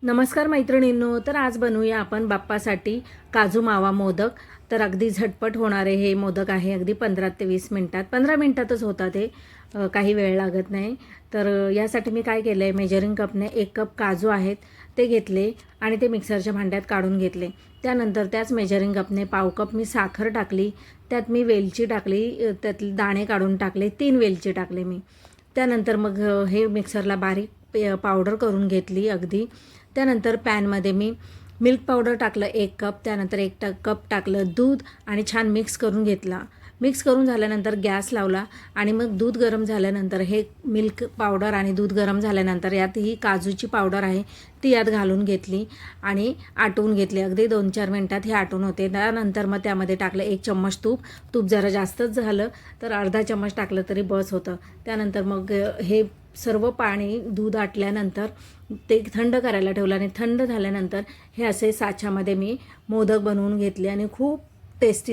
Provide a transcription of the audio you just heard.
नमस्कार मैत्रिणींनो. तर आज बनवूया आपण बाप्पासाठी काजू मावा मोदक. तर अगदी झटपट होणारे हे मोदक आहे. अगदी 15 ते 20 मिनटात, 15 मिनटातच होतात ते, काही वेळ लागत नाही. तर यासाठी मी काय केलं आहे, मेजरिंग कपने 1 कप काजू आहेत ते घेतले आणि ते मिक्सरच्या भांड्यात काढून घेतले. त्यानंतर त्याच मेजरिंग कपने पाव कप मी साखर टाकली, त्यात मी वेलची टाकली, त्यातले दाणे काढून टाकले, 3 वेलची टाकले मी. त्यानंतर मग हे मिक्सरला बारीक पावडर करून घेतली अगदी. त्यानंतर पॅनमध्ये मी मिल्क पावडर टाकलं 1 कप, त्यानंतर 1 कप टाकलं दूध आणि छान मिक्स करून घेतला. मिक्स करून झाल्यानंतर गॅस लावला आणि मग दूध गरम झाल्यानंतर हे मिल्क पावडर आणि दूध गरम झाल्यानंतर यात ही काजूची पावडर आहे ती यात घालून घेतली आणि आटवून घेतली. अगदी 2-4 मिनटात हे आटवून होते. त्यानंतर मग त्यामध्ये टाकलं 1 चम्मच तूप. तूप जरा जास्तच झालं तर अर्धा चम्मच टाकलं तरी बस होतं. त्यानंतर मग हे सर्व पाणी दूध आटल्यानंतर ते थंड करायला ठेवलं आणि थंड झाल्यानंतर हे असे साच्यामध्ये मी मोदक बनवून घेतले आणि खूप टेस्टी